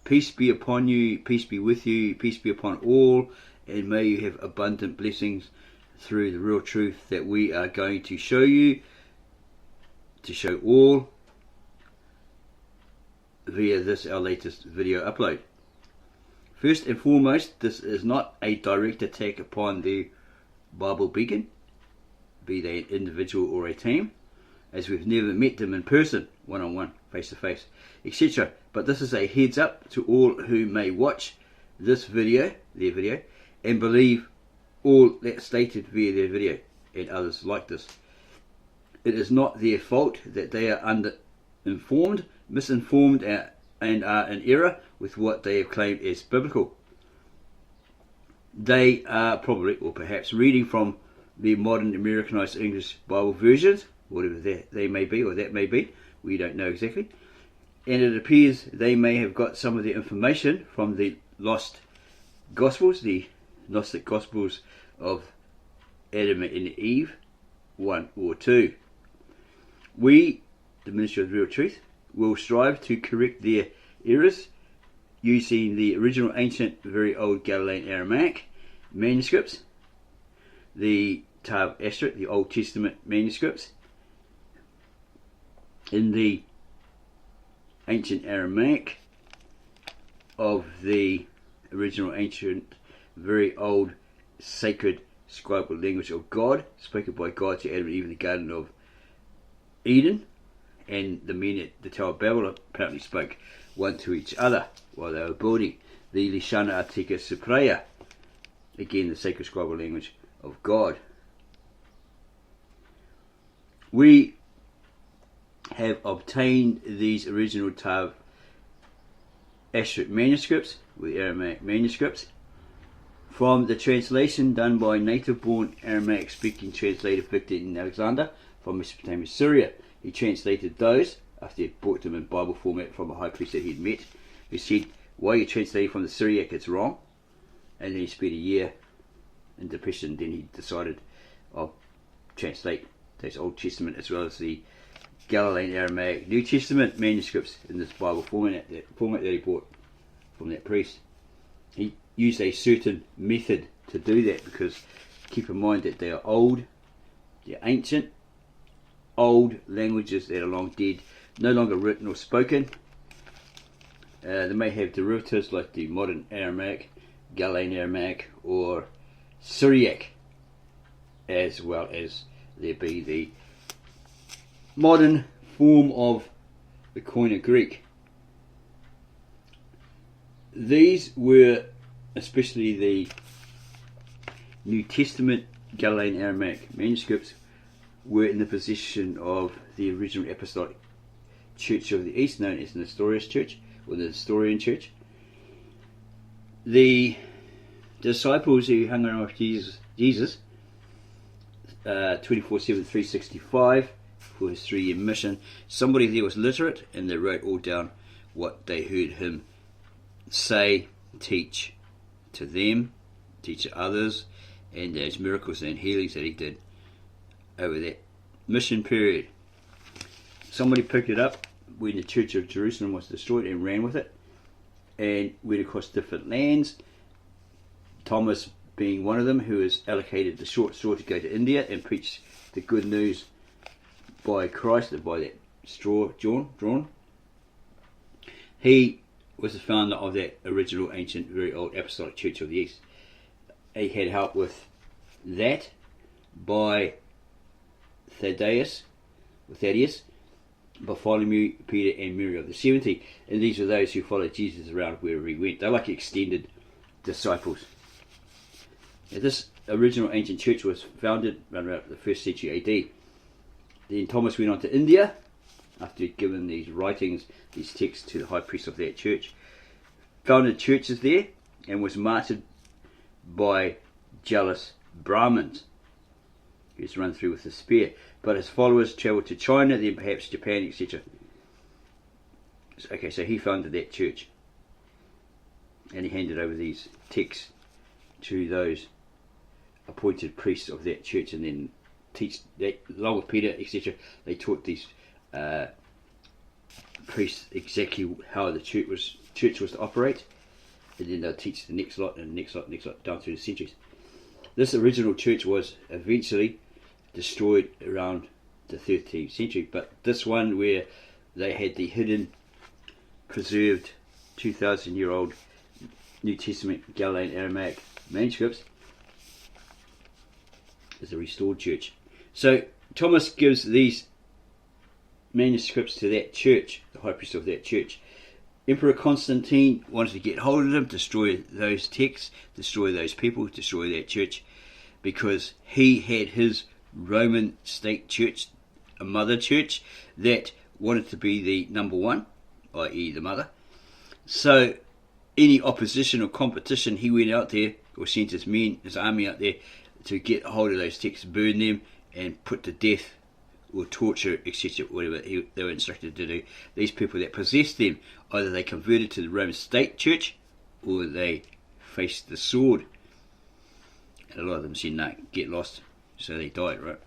Peace be upon you, peace be with you, peace be upon all, and may you have abundant blessings through the real truth that we are going to show you, to show all, via this, our latest video upload. First and foremost, this is not a direct attack upon the Bible Beacon, be they an individual or a team, as we've never met them in person, one-on-one, face-to-face, etc. But this is a heads up to all who may watch this video, their video, and believe all that's stated via their video, and others like this. It is not their fault that they are underinformed, misinformed, and are in error with what they have claimed as biblical. They are probably, or perhaps, reading from the modern Americanized English Bible versions, whatever they may be, or that may be, we don't know exactly. And it appears they may have got some of their information from the lost Gospels, the Gnostic Gospels of Adam and Eve, 1 or 2. We, the Ministry of the Real Truth, will strive to correct their errors using the original ancient, very old Galilean Aramaic manuscripts, the Ktav Ashurit, the Old Testament manuscripts, in the ancient Aramaic of the original ancient, very old, sacred, scribal language of God, spoken by God to Adam and Eve in the Garden of Eden, and the men at the Tower of Babel apparently spoke one to each other while they were building the Lishana Artika Supreya, again the sacred scribal language of God. We have obtained these original Ktav Ashurit manuscripts, with Aramaic manuscripts, from the translation done by native-born Aramaic-speaking translator Victor Alexander from Mesopotamia, Syria. He translated those after he brought them in Bible format from a high priest that he'd met, who said, "Why are you translating from the Syriac? It's wrong." And then he spent a year in depression. Then he decided, I'll translate those Old Testament as well as the Galilean Aramaic New Testament manuscripts in this Bible format that he bought from that priest. He used a certain method to do that, because keep in mind that they are old, they're ancient, old languages that are long dead, no longer written or spoken. They may have derivatives like the modern Aramaic, Galilean Aramaic, or Syriac, as well as there be the modern form of the Koine Greek. These were, especially the New Testament Galilean Aramaic manuscripts, were in the possession of the original Apostolic Church of the East, known as the Nestorius Church, or the Nestorian Church. The disciples who hung around with Jesus 24/7, 365 for his 3-year mission, somebody there was literate, and they wrote all down what they heard him say, teach to them, teach to others, and those miracles and healings that he did over that mission period. Somebody picked it up when the Church of Jerusalem was destroyed and ran with it, and went across different lands. Thomas being one of them, who was allocated the short straw to go to India and preach the good news by Christ, and by that straw drawn. He was the founder of that original ancient, very old Apostolic Church of the East. He had help with that by Thaddeus, Bartholomew, Peter, and Mary of the 70. And these were those who followed Jesus around wherever he went. They're like extended disciples. Now, this original ancient church was founded around the 1st century AD. Then Thomas went on to India after he'd given these writings, these texts, to the high priest of that church. Founded churches there and was martyred by jealous Brahmins. He was run through with a spear. But his followers travelled to China, then perhaps Japan, etc. Okay, so he founded that church. And he handed over these texts to those appointed priests of that church, and then teach that, along with Peter, etc. They taught these priests exactly how the church was church was to operate, and then they'll teach the next lot and the next lot and the next lot down through the centuries. This original church was eventually destroyed around the 13th century, but this one where they had the hidden, preserved 2,000-year-old New Testament Galilean Aramaic manuscripts is a restored church. So Thomas gives these manuscripts to that church, the high priest of that church. Emperor Constantine wanted to get hold of them, destroy those texts, destroy those people, destroy that church, because he had his Roman state church, a mother church, that wanted to be the number one, i.e. the mother. So any opposition or competition, he went out there, or sent his men, his army out there, to get hold of those texts, burn them, and put to death or torture, etc., whatever they were instructed to do. These people that possessed them, either they converted to the Roman state church, or they faced the sword. And a lot of them said, no, get lost. So they died, right?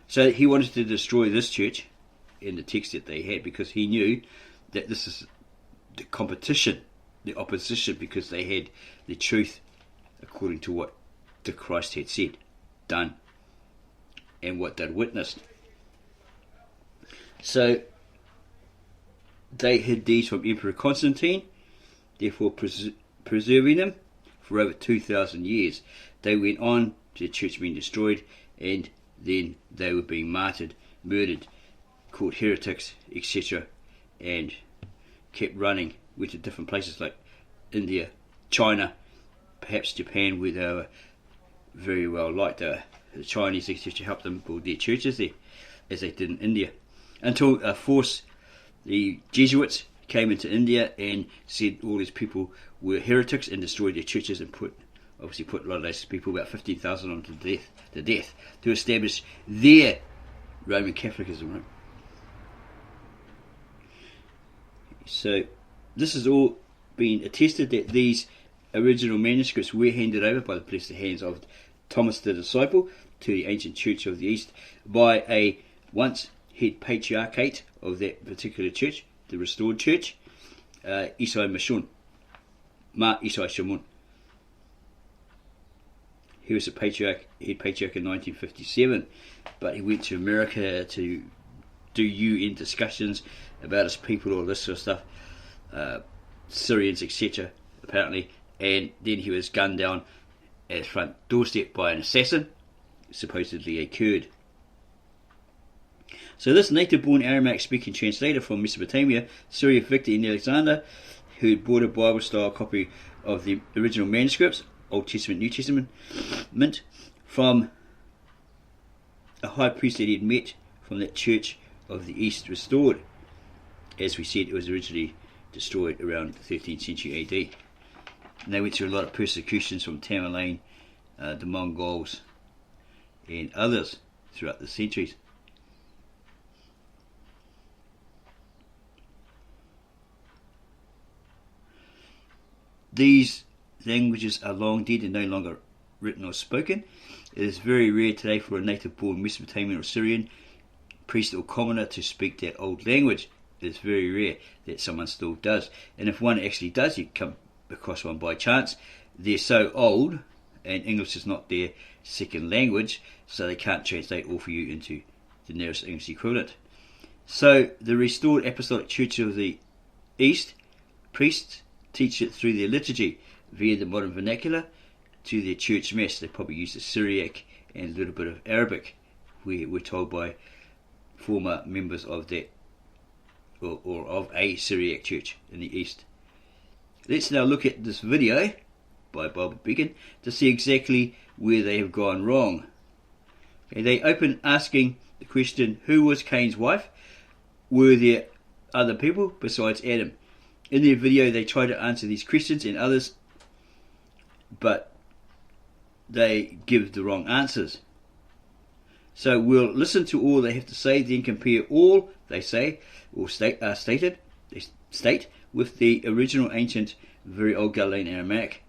So he wanted to destroy this church and the text that they had, because he knew that this is the competition, the opposition, because they had the truth according to what the Christ had said, done, and what they'd witnessed. So they hid these from Emperor Constantine, therefore preserving them for over 2,000 years. They went on to the church being destroyed, and then they were being martyred, murdered, called heretics, etc., and kept running, went to different places like India, China, perhaps Japan, where they were very well liked. The Chinese, etc., helped them build their churches there, as they did in India, until the Jesuits came into India and said all these people were heretics and destroyed their churches, and put a lot of those people, about 15,000, on to death to establish their Roman Catholicism, right? So this has all been attested, that these original manuscripts were handed over by the blessed hands of Thomas the disciple to the ancient church of the East by a once head patriarchate of that particular church, the restored church, Isai Mashun, Ma Isai Shamun. He was head patriarch in 1957, but he went to America to do UN discussions about his people, all this sort of stuff, Syrians, etc., apparently, and then he was gunned down at his front doorstep by an assassin, supposedly a Kurd. So this native-born Aramaic-speaking translator from Mesopotamia, Syria, Victor and Alexander, who had bought a Bible-style copy of the original manuscripts, Old Testament, New Testament, from a high priest that he had met from that church of the East restored. As we said, it was originally destroyed around the 13th century AD. And they went through a lot of persecutions from Tamerlane, the Mongols, and others throughout the centuries. These languages are long dead and no longer written or spoken. It is very rare today for a native-born Mesopotamian or Syrian priest or commoner to speak that old language. It is very rare that someone still does. And if one actually does, you come across one by chance, they're so old and English is not their second language, so they can't translate all for you into the nearest English equivalent. So the restored Apostolic Church of the East priests teach it through their liturgy via the modern vernacular to their church mass. They probably use the Syriac and a little bit of Arabic. We're told by former members of that, or of a Syriac church in the East. Let's now look at this video by Bob Beacon to see exactly where they have gone wrong. Okay, they open asking the question, who was Cain's wife? Were there other people besides Adam? In their video they try to answer these questions and others, but they give the wrong answers. So we'll listen to all they have to say, then compare all they say or state with the original ancient, very old Galilean Aramaic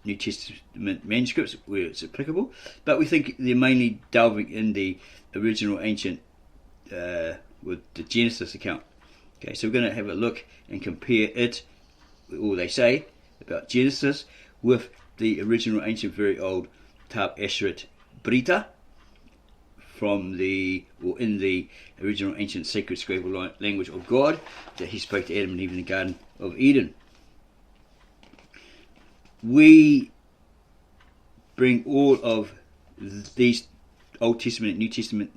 New Testament manuscripts where it's applicable. But we think they're mainly delving in the original ancient with the Genesis account. Okay, so we're going to have a look and compare it all they say about Genesis with the original ancient very old Ktav Ashurit Brita in the original ancient sacred scribal language of God that he spoke to Adam and Eve in the Garden of Eden. We bring all of these Old Testament and New Testament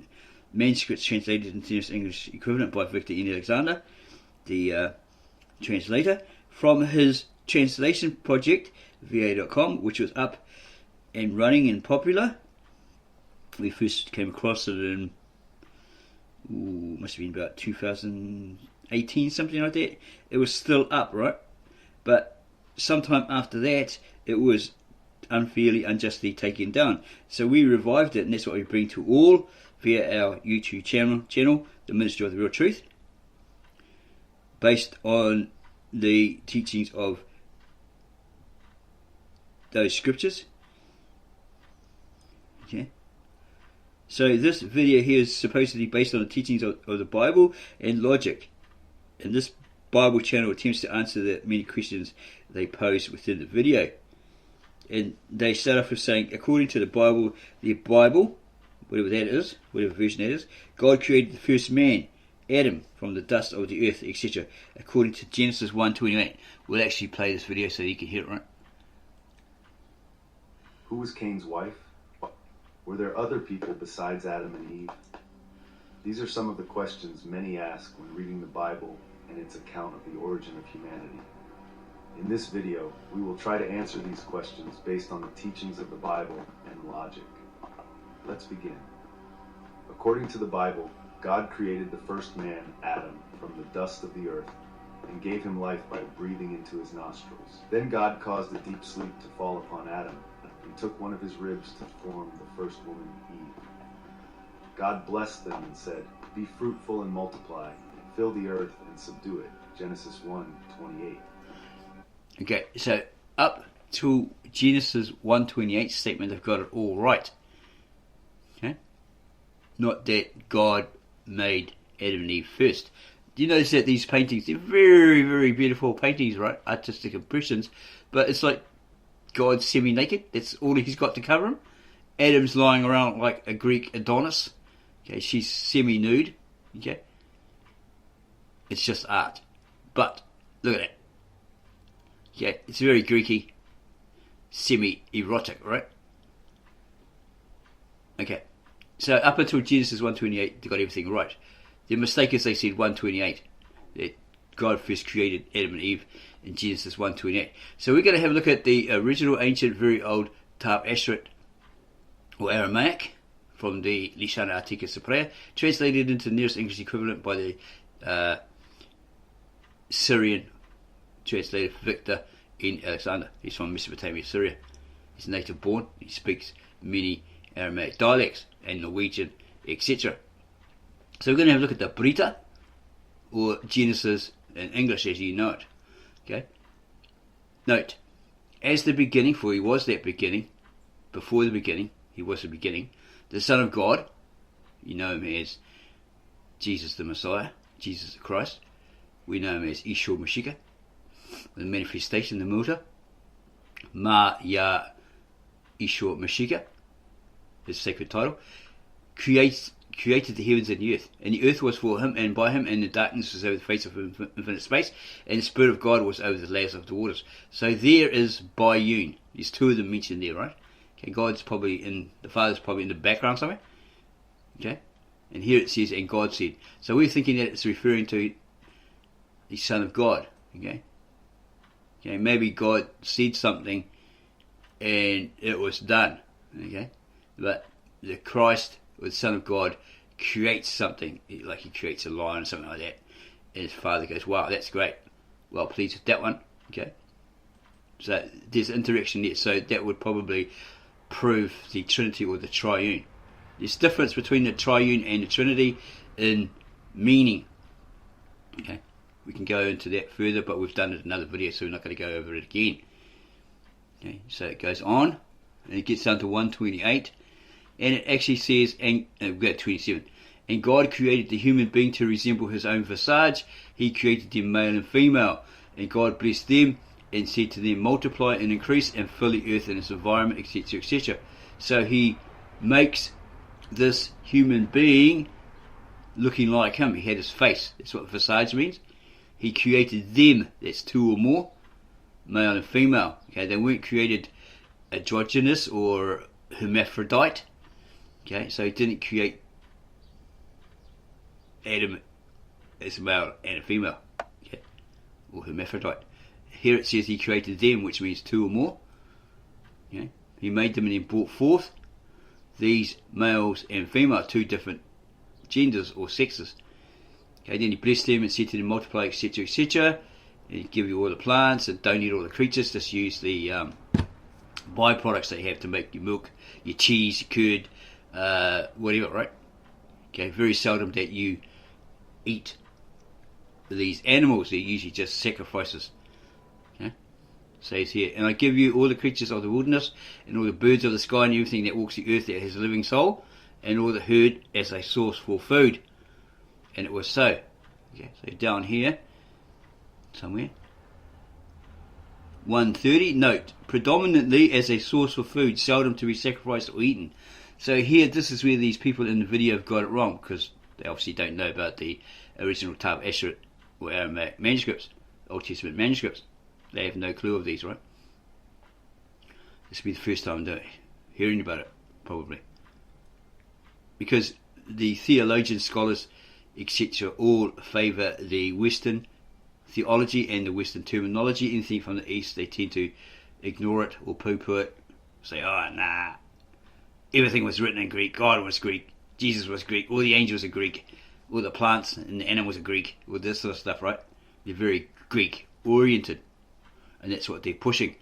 manuscripts translated into the English equivalent by Victor N. Alexander, the translator, from his translation project, va.com, which was up and running and popular. We first came across it in, must have been about 2018, something like that. It was still up, right? But sometime after that, it was unfairly, unjustly taken down. So we revived it, and that's what we bring to all via our YouTube channel, The Ministry of the Real Truth, based on the teachings of those scriptures. Okay. So this video here is supposedly based on the teachings of the Bible and logic. And this Bible channel attempts to answer the many questions they pose within the video. And they start off with saying, according to the Bible, whatever that is, whatever version that is, God created the first man, Adam, from the dust of the earth, etc. According to Genesis 1:28. We'll actually play this video so you can hear it, right? Who was Cain's wife? Were there other people besides Adam and Eve? These are some of the questions many ask when reading the Bible and its account of the origin of humanity. In this video, we will try to answer these questions based on the teachings of the Bible and logic. Let's begin. According to the Bible, God created the first man, Adam, from the dust of the earth and gave him life by breathing into his nostrils. Then God caused a deep sleep to fall upon Adam and took one of his ribs to form the first woman, Eve. God blessed them and said, "Be fruitful and multiply, fill the earth and subdue it." Genesis 1:28. Okay, so up to Genesis 1:28 statement, they've got it all right. Okay, not that God made Adam and Eve first. Do you notice that these paintings, they're very, very beautiful paintings, right? Artistic impressions, but it's like God's semi-naked. That's all he's got to cover him. Adam's lying around like a Greek Adonis. Okay, she's semi-nude. Okay, it's just art. But look at it. Okay, it's very Greeky, semi-erotic, right? Okay, so up until Genesis 1:28, they got everything right. The mistake is they said 1:28, that God first created Adam and Eve in Genesis 1:28. So we're going to have a look at the original ancient, very old Ktav Ashurit, or Aramaic, from the Lishana Artica Cypriot, translated into the nearest English equivalent by the Syrian translator Victor N. Alexander. He's from Mesopotamia, Syria. He's native born. He speaks many Aramaic dialects and Norwegian, etc. So we're going to have a look at the Brita, or Genesis in English as you know it. Okay. Note, as the beginning, for he was that beginning, before the beginning, he was the beginning, the Son of God, you know him as Jesus the Messiah, Jesus the Christ. We know him as Yeshua Mashiach, the manifestation, the Muta, Ma Ya Yeshua Mashiach, his sacred title, created the heavens and the earth. And the earth was for him, and by him, and the darkness was over the face of infinite space, and the Spirit of God was over the layers of the waters. So there is Bayun. There's two of them mentioned there, right? Okay, God's probably in, the Father's probably in the background somewhere. Okay? And here it says, and God said. So we're thinking that it's referring to the Son of God. Okay? Okay, maybe God said something and it was done. Okay? But the Christ, or the Son of God, creates something, like he creates a lion or something like that. And his Father goes, wow, that's great. Well pleased with that one. Okay? So there's interaction there. So that would probably prove the Trinity or the Triune. There's difference between the Triune and the Trinity in meaning. Okay, we can go into that further, but we've done it in another video, so we're not going to go over it again. Okay, so it goes on, and it gets down to 128, and it actually says, and we've got 27. And God created the human being to resemble his own visage. He created them male and female. And God blessed them and said to them, multiply and increase and fill the earth and its environment, etc., etc. So he makes this human being looking like him. He had his face. That's what visage means. He created them. That's two or more, male and female. Okay, they weren't created androgynous or hermaphrodite. Okay, so he didn't create Adam as a male and a female, okay, or hermaphrodite. Here it says he created them, which means two or more. Okay, he made them and then brought forth these males and female, two different genders or sexes. Okay, then he blessed them and said to them, multiply, etc., etc. And he give you all the plants and don't eat all the creatures. Just use the byproducts that you have to make your milk, your cheese, your curd, whatever, right? Okay, very seldom that you eat these animals. They're usually just sacrifices. Okay, says here, and I give you all the creatures of the wilderness and all the birds of the sky and everything that walks the earth that has a living soul, and all the herd as a source for food. And it was so. Okay, so down here somewhere, 130, note, predominantly as a source for food, seldom to be sacrificed or eaten. So here, this is where these people in the video have got it wrong, because they obviously don't know about the original Ktav Ashurit or Aramaic manuscripts, Old Testament manuscripts. They have no clue of these, right? This will be the first time they're hearing about it, probably. Because the theologians, scholars, etc. all favour the Western theology and the Western terminology. Anything from the East, they tend to ignore it or poo-poo it. Say, oh, nah, everything was written in Greek, God was Greek, Jesus was Greek, all the angels are Greek, all the plants and the animals are Greek, all this sort of stuff, right? They're very Greek-oriented, and that's what they're pushing.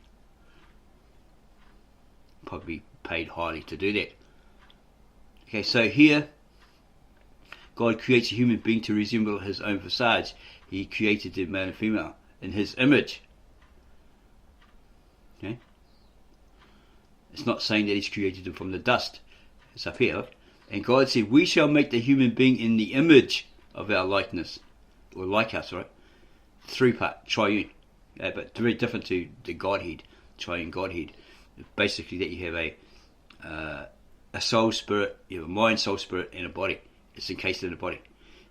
Probably paid highly to do that. Okay, so here, God creates a human being to resemble his own visage. He created the male and female in his image. Okay? It's not saying that he's created them from the dust. It's up here. And God said, we shall make the human being in the image of our likeness. Or like us, right? Three-part, triune. But very different to the Godhead, triune Godhead. Basically that you have a soul, spirit, you have a mind, soul, spirit, and a body. It's encased in the body.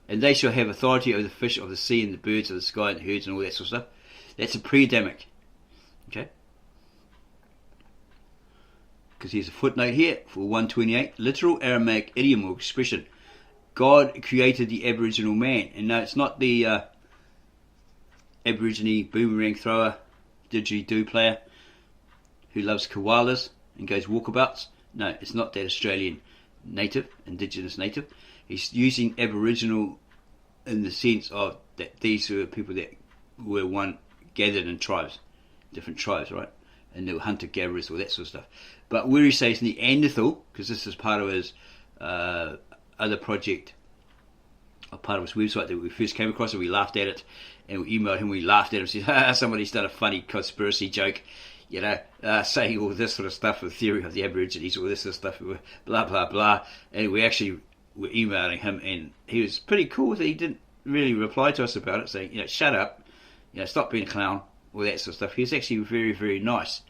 And they shall have authority over the fish of the sea and the birds of the sky and the herds and all that sort of stuff. That's a pre-Adamic. Okay? Because here's a footnote here for 128. Literal Aramaic idiom or expression. God created the Aboriginal man. And no, it's not the Aborigine boomerang thrower, didgeridoo player who loves koalas and goes walkabouts. No, it's not that Australian native, indigenous native. He's using Aboriginal in the sense of that these were people that were one gathered in tribes, different tribes, right? And they were hunter-gatherers or that sort of stuff. But where he says Neanderthal, because this is part of his other project, or part of his website that we first came across, and we laughed at it, and we emailed him, we laughed at him, said, somebody's done a funny conspiracy joke, you know, saying all this sort of stuff, the theory of the Aborigines, all this sort of stuff, blah, blah, blah. And we actually were emailing him, and he was pretty cool that he didn't really reply to us about it, saying, you know, shut up, you know, stop being a clown, all that sort of stuff. He was actually very, very nice.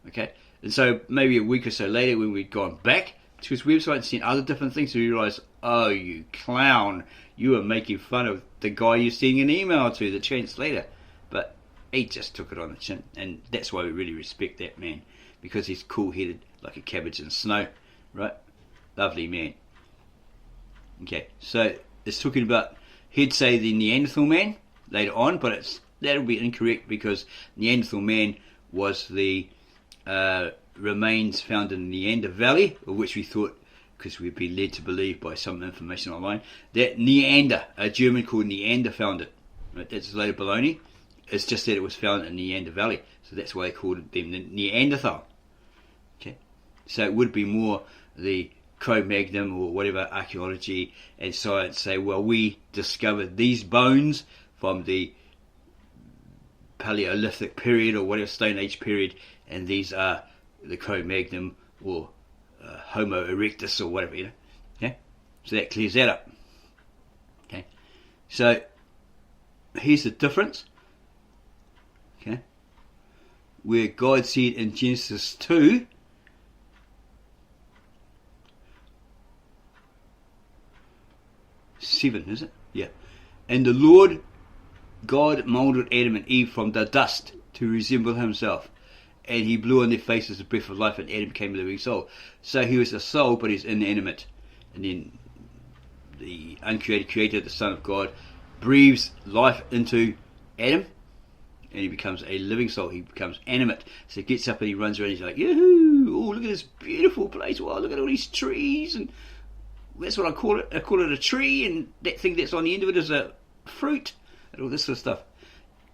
Okay? And so maybe a week or so later, when we'd gone back to his website and seen other different things, we realised, oh, you clown, you were making fun of the guy you're sending an email to, the translator. But he just took it on the chin, and that's why we really respect that man, because he's cool-headed like a cabbage in snow, right? Lovely man. Okay, so it's talking about, he'd say the Neanderthal man later on, but that'll be incorrect, because Neanderthal man was the remains found in the Neander Valley, of which we thought, because we've been led to believe by some information online, that Neander, a German called Neander, found it. Right? That's later baloney. It's just that it was found in the Neander Valley, so that's why they called them the Neanderthal. Okay, so it would be more the Cro-Magnon or whatever archaeology and science say, well, we discovered these bones from the Paleolithic period or whatever Stone Age period, and these are the Cro-Magnon or Homo erectus or whatever, you know. Okay, so that clears that up. Okay, so here's the difference. Okay, where God said in Genesis 2, is it? Yeah. And the Lord God moulded Adam and Eve from the dust to resemble himself. And he blew on their faces the breath of life, and Adam became a living soul. So he was a soul, but he's inanimate. And then the uncreated creator, the Son of God, breathes life into Adam, and he becomes a living soul. He becomes animate. So he gets up and he runs around. He's like, yoo-hoo! Oh, look at this beautiful place. Wow, look at all these trees. And that's what I call it. I call it a tree, and that thing that's on the end of it is a fruit, and all this sort of stuff.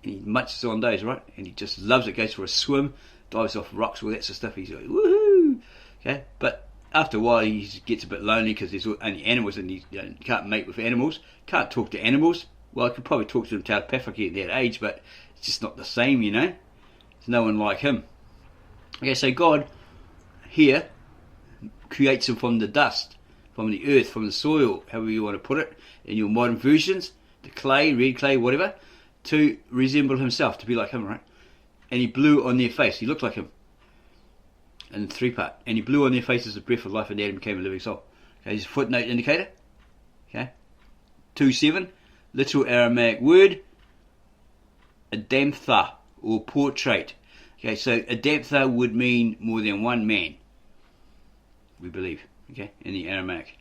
And he munches on those, right? And he just loves it. Goes for a swim, dives off rocks, all that sort of stuff. He's like, woohoo! Okay, but after a while he gets a bit lonely because there's only animals, and he can't mate with animals, can't talk to animals. Well, I could probably talk to them telepathically at that age, but it's just not the same, you know. There's no one like him. Okay, so God here creates him from the dust, from the earth, from the soil, however you want to put it, in your modern versions, the clay, red clay, whatever, to resemble himself, to be like him, right? And he blew on their face. He looked like him. In 3-part. And he blew on their faces the breath of life, and Adam became a living soul. Okay, here's a footnote indicator. Okay. 2:7. Literal Aramaic word. Adamtha, or portrait. Okay, so Adamtha would mean more than one man, we believe. Okay, in the Aramaic.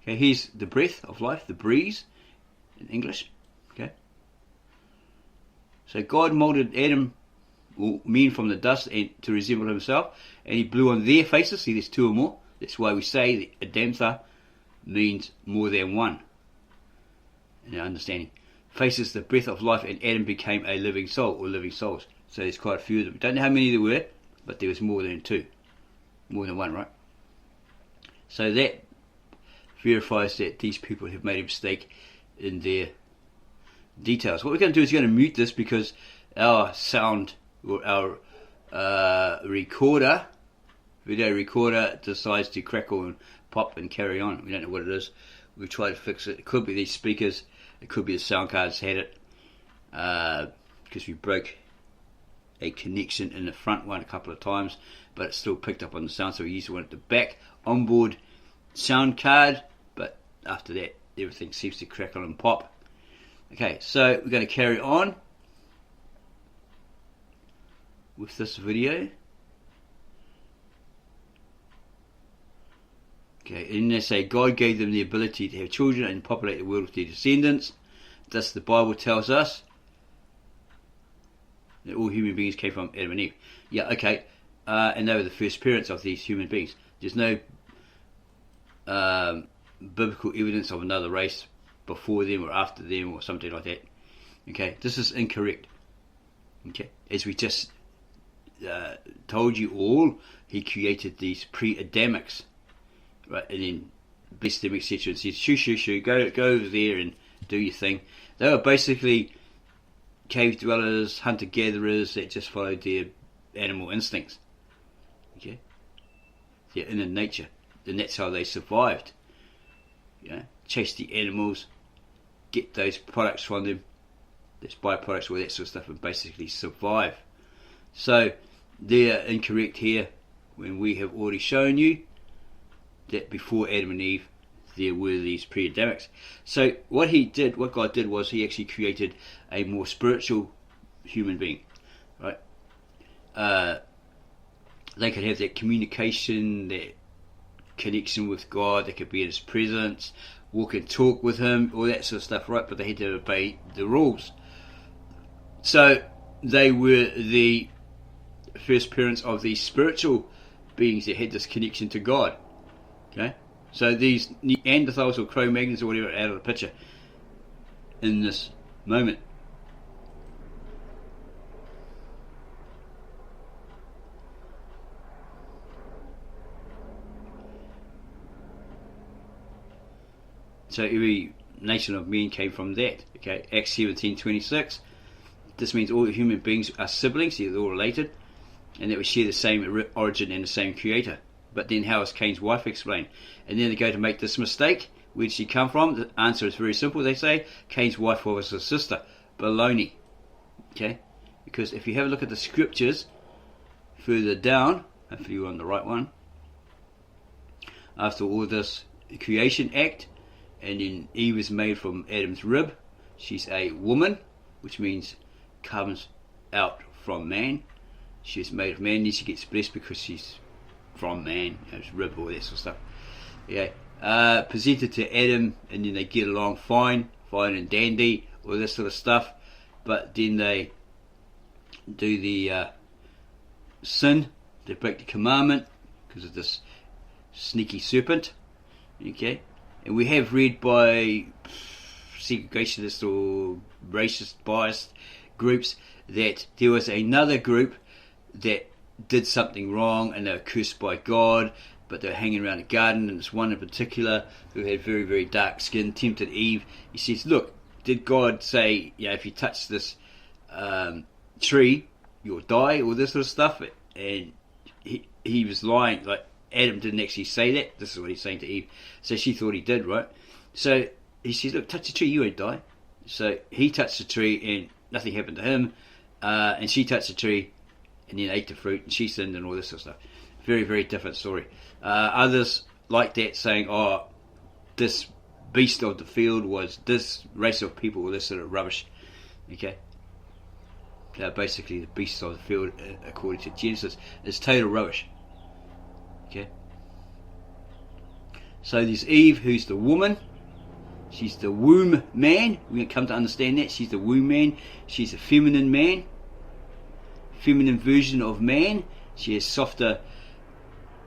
Okay, here's the breath of life, the breeze, in English. Okay. So God molded Adam, or men, from the dust and to resemble himself, and he blew on their faces. See, there's two or more. That's why we say that Adamtha means more than one. In our understanding, faces the breath of life, and Adam became a living soul, or living souls. So there's quite a few of them. Don't know how many there were, but there was more than two, more than one, right? So that verifies that these people have made a mistake in their details. What we're going to do is we're going to mute this because our sound, or our recorder, video recorder, decides to crackle and pop and carry on. We don't know what it is. We've tried to fix it. It could be these speakers. It could be the sound cards had it. Because we broke a connection in the front one a couple of times, but it still picked up on the sound, so we used one at the back onboard sound card, but after that everything seems to crackle and pop. Okay, so we're going to carry on with this video. Okay, and they say God gave them the ability to have children and populate the world with their descendants. Thus the Bible tells us that all human beings came from Adam and Eve. Yeah, okay, and they were the first parents of these human beings. There's no biblical evidence of another race before them or after them or something like that. Okay, this is incorrect. Okay, as we just told you all, he created these pre-Adamics, right, and then blessed them, etc., and said, shoo, go over there and do your thing. They were basically cave dwellers, hunter-gatherers that just followed their animal instincts. Okay, their inner nature, and that's how they survived. Yeah, chase the animals, get those products from them, those byproducts, all that sort of stuff, and basically survive. So they're incorrect here when we have already shown you that before Adam and Eve there were these pre-Adamics. So what God did was he actually created a more spiritual human being, right? They could have that communication, that connection with God. They could be in his presence, walk and talk with him, all that sort of stuff, right? But they had to obey the rules. So they were the first parents of these spiritual beings that had this connection to God. Okay, so these Neanderthals or Cro-Magnons or whatever are out of the picture in this moment. So every nation of men came from that. Okay, Acts 17:26. This means all human beings are siblings, they're all related, and that we share the same origin and the same creator. But then how is Cain's wife explained? And then they go to make this mistake. Where did she come from? The answer is very simple. They say Cain's wife was his sister. Baloney. Okay? because if you have a look at the scriptures further down, hopefully you're on the right one, after all this creation act, and then Eve is made from Adam's rib. She's a woman, which means comes out from man. She's made of man, then she gets blessed because she's from man, his rib, all that sort of stuff. Yeah, presented to Adam, and then they get along fine and dandy, all this sort of stuff. But then they do the sin, they break the commandment because of this sneaky serpent. Okay, and we have read by segregationist or racist biased groups that there was another group that did something wrong and they were cursed by God, but they were hanging around the garden, and this one in particular who had very, very dark skin tempted Eve. He says, look, did God say, if you touch this tree you'll die, all this sort of stuff? And he was lying. Like, Adam didn't actually say that. This is what he's saying to Eve. So she thought he did, right? So he says, look, touch the tree, you won't die. So he touched the tree and nothing happened to him, and she touched the tree and then ate the fruit, and she sinned and all this sort of stuff. Very, very different story. Others like that, saying, oh, this beast of the field was this race of people, all this sort of rubbish. Okay, basically the beast of the field, according to Genesis, is total rubbish. Okay, so there's Eve, who's the woman. She's the womb man. We're going to come to understand that. She's the womb man. She's a feminine man, feminine version of man. She has softer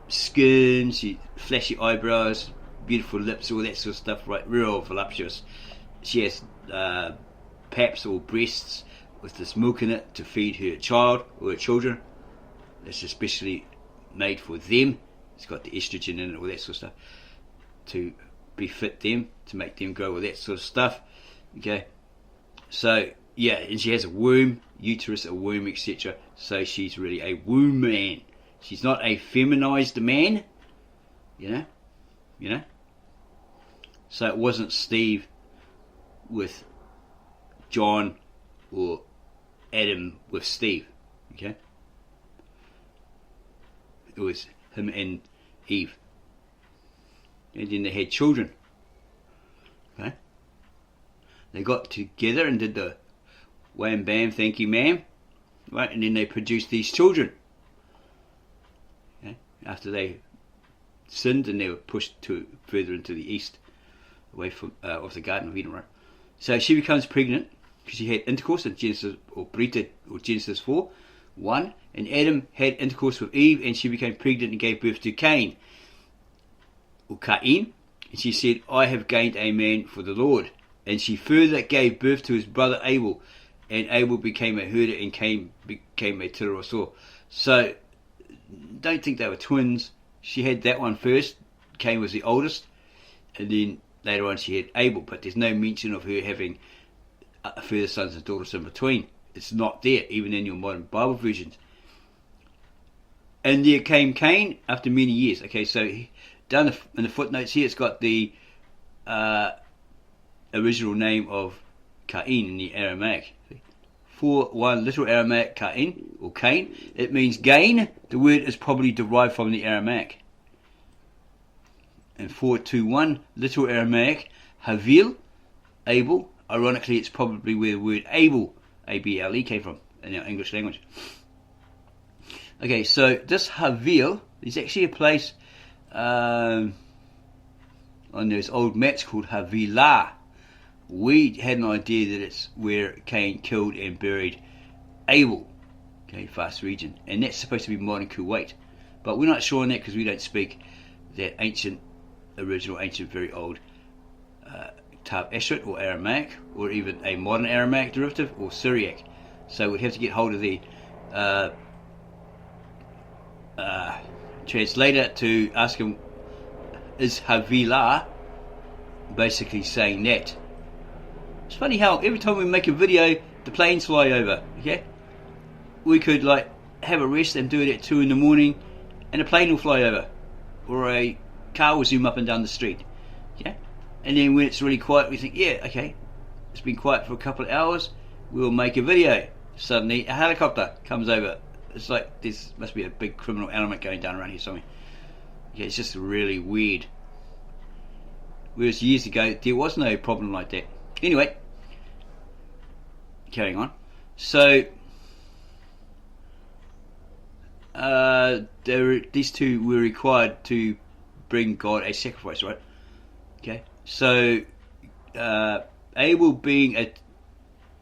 skin, she flashy eyebrows, beautiful lips, all that sort of stuff, right? Real voluptuous. She has paps or breasts with this milk in it to feed her child or her children. It's especially made for them. It's got the estrogen in it, all that sort of stuff, to befit them, to make them grow, all that sort of stuff. Okay, so yeah, and she has a womb, uterus, a womb, etc. So she's really a womb man. She's not a feminized man, you know. So it wasn't Steve with John or Adam with Steve. Okay, it was him and Eve, and then they had children. Okay, they got together and did the wham bam thank you ma'am, right? And then they produced these children. Okay, after they sinned and they were pushed further into the east, away from of the Garden of Eden, right? So she becomes pregnant because she had intercourse in Genesis or Brita or Genesis 4:1, and Adam had intercourse with Eve, and she became pregnant and gave birth to Cain or Cain, and she said, I have gained a man for the Lord. And she further gave birth to his brother Abel, and Abel became a herder and Cain became a tiller of soil. So don't think they were twins. She had that one first. Cain was the oldest, and then later on she had Abel, but there's no mention of her having further sons and daughters in between. It's not there, even in your modern Bible versions. And there came Cain after many years. Okay, so down in the footnotes here, it's got the original name of Cain in the Aramaic. For one literal Aramaic Cain or Cain, it means gain. The word is probably derived from the Aramaic. And 421 literal Aramaic Havil, Abel. Ironically, it's probably where the word Abel, A-B-L-E, came from in our English language. Okay, so this Havil is actually a place on those old maps called Havilah. We had an idea that it's where Cain killed and buried Abel, okay, Fars region, and that's supposed to be modern Kuwait, but we're not sure on that because we don't speak that ancient, very old Ktav Ashurit or Aramaic, or even a modern Aramaic derivative or Syriac. So we'd have to get hold of the translator to ask him, is Havilah basically saying that? It's funny how every time we make a video, the planes fly over. Okay, we could like have a rest and do it at 2 a.m, and a plane will fly over, or a car will zoom up and down the street. Yeah, and then when it's really quiet, we think, yeah, okay, it's been quiet for a couple of hours, we'll make a video. suddenly a helicopter comes over. It's like this must be a big criminal element going down around here somewhere. Yeah, it's just really weird. Whereas years ago there was no problem like that. Anyway, carrying on. So these two were required to bring God a sacrifice, right? Okay, so Abel, being a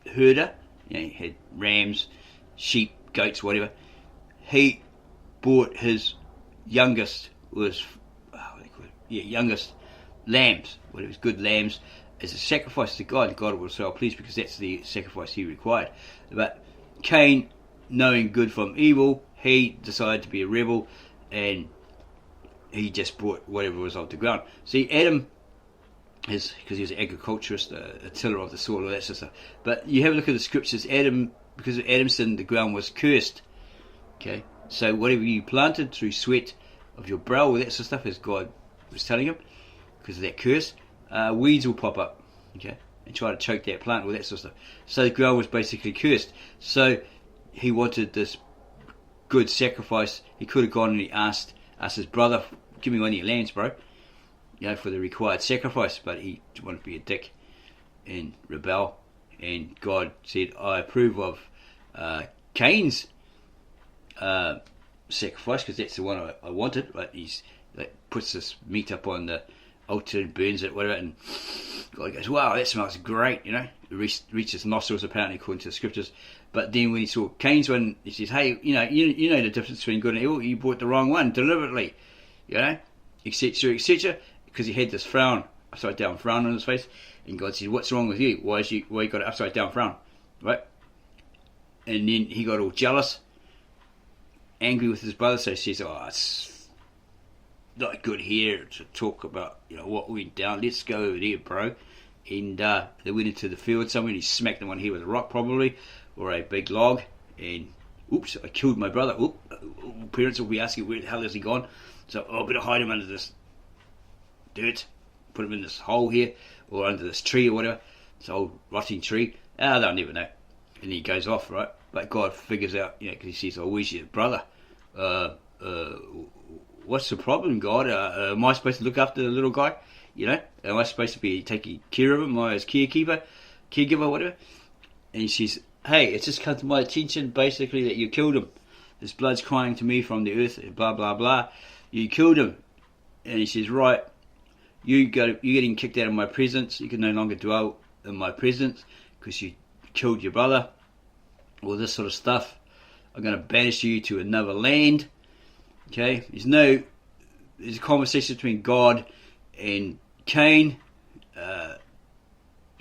herder, he had rams, sheep, goats, whatever. He bought his youngest lambs, whatever, good lambs, as a sacrifice to God. God was so pleased because that's the sacrifice he required. But Cain, knowing good from evil, he decided to be a rebel, and he just brought whatever was off the ground. See, Adam, because he was an agriculturist, a tiller of the soil, all that sort of stuff. But you have a look at the scriptures. Adam, because of Adam's sin, the ground was cursed. Okay, so whatever you planted through sweat of your brow, all that sort of stuff, as God was telling him, because of that curse, weeds will pop up. Okay, and try to choke that plant, all that sort of stuff. So the ground was basically cursed. So he wanted this good sacrifice. He could have gone and he asked his brother, "Give me one of your lambs, bro," for the required sacrifice. But he wanted to be a dick and rebel. And God said, "I approve of Cain's sacrifice, because that's the one I wanted." Right? He's puts this meat up on the altar and burns it, whatever. And God goes, "Wow, that smells great," It reached his nostrils, apparently, according to the scriptures. But then when he saw Cain's one, he says, "Hey, you know the difference between good and evil. You bought the wrong one deliberately, etc., etc." Because he had this frown, upside down frown on his face. And God said, "What's wrong with you? Why you got an upside down frown?" Right? And then he got all jealous, angry with his brother. So he says, "Oh, it's not good here to talk about what went down. Let's go over there, bro." And they went into the field somewhere, and he smacked him on here with a rock, probably, or a big log. And oops, I killed my brother. Parents will be asking, where the hell has he gone? So I better hide him under this dirt, put him in this hole here, or under this tree or whatever, this old rotting tree. They'll never know. And he goes off, right? But God figures out, because he says, "Oh, where's your brother? What's the problem, God? Am I supposed to look after the little guy? Am I supposed to be taking care of him? Am I his caregiver, whatever?" And he says, "Hey, it's just come to my attention, basically, that you killed him. His blood's crying to me from the earth, blah, blah, blah. You killed him." And he says, "Right, you're getting kicked out of my presence. You can no longer dwell in my presence because you killed your brother. All this sort of stuff. I'm going to banish you to another land." Okay, there's a conversation between God and Cain.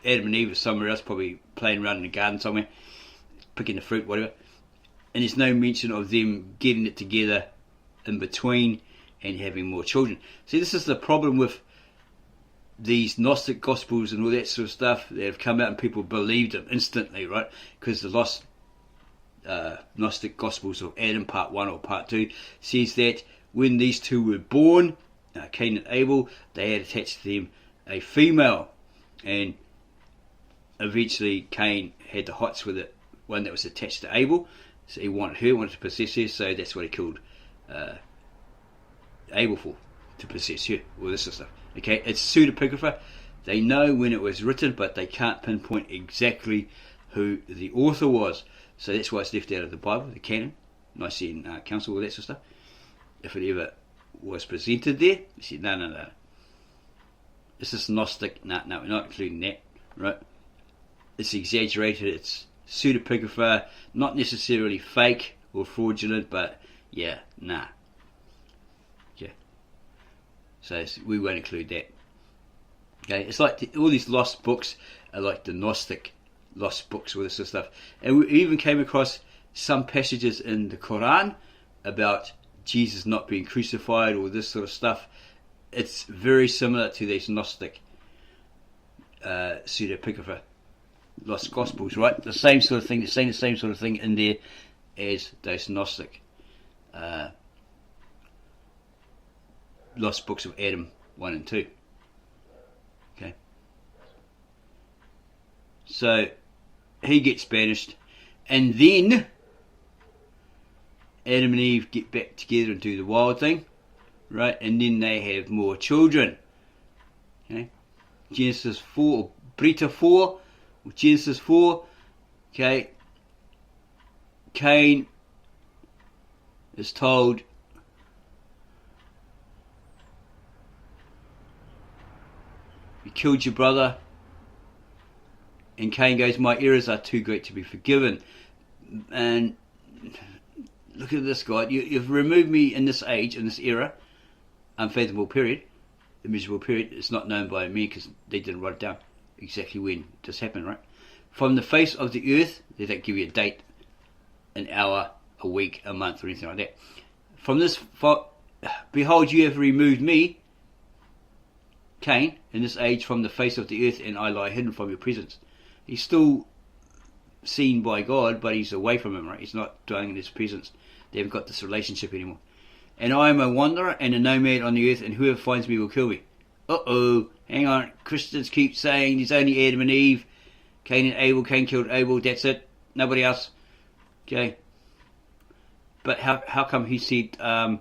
Adam and Eve are somewhere else, probably playing around in the garden somewhere, picking the fruit, whatever. And there's no mention of them getting it together in between and having more children. See, this is the problem with these Gnostic Gospels and all that sort of stuff that have come out, and people believed them instantly, right? Because the lost Gnostic Gospels of Adam Part 1 or Part 2 says that when these two were born, Cain and Abel, they had attached to them a female, and eventually Cain had the hots with it, one that was attached to Abel, so he wanted to possess her, so that's what he killed Abel for, to possess her, all this sort of stuff. Okay, it's pseudepigrapha. They know when it was written, but they can't pinpoint exactly who the author was. So that's why it's left out of the Bible, the canon, Nicene Council, all that sort of stuff. If it ever was presented there, you said, no. This is Gnostic. No, we're not including that, right? It's exaggerated, it's pseudepigrapha, not necessarily fake or fraudulent, but yeah, nah. Okay. So we won't include that. Okay, it's like all these lost books are like the Gnostic lost books, all this sort of stuff. And we even came across some passages in the Quran about Jesus not being crucified, or this sort of stuff. It's very similar to these Gnostic pseudepigrapha lost Gospels, right? The same sort of thing, saying the same sort of thing in there as those Gnostic lost books of Adam 1 and 2. Okay. So he gets banished. And then Adam and Eve get back together and do the wild thing, right? And then they have more children. Okay? Genesis 4, or Brita 4, or Genesis 4, okay? Cain is told, you killed your brother, and Cain goes, my errors are too great to be forgiven. And look at this, God, you've removed me in this age, in this era, unfathomable period, the miserable period. It's not known by me because they didn't write it down exactly when this happened, right? From the face of the earth, they don't give you a date, an hour, a week, a month, or anything like that. From this, behold, you have removed me, Cain, in this age from the face of the earth, and I lie hidden from your presence. He's still seen by God, but he's away from him, right? He's not dwelling in his presence. They haven't got this relationship anymore. And I am a wanderer and a nomad on the earth, and whoever finds me will kill me. Hang on. Christians keep saying there's only Adam and Eve, Cain and Abel. Cain killed Abel, that's it. Nobody else. Okay. But how come he said, I'll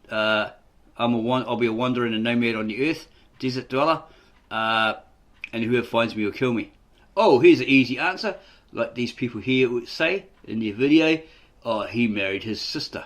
be a wanderer and a nomad on the earth, desert dweller, and whoever finds me will kill me? Oh, here's an easy answer. Like these people here would say in their video, he married his sister.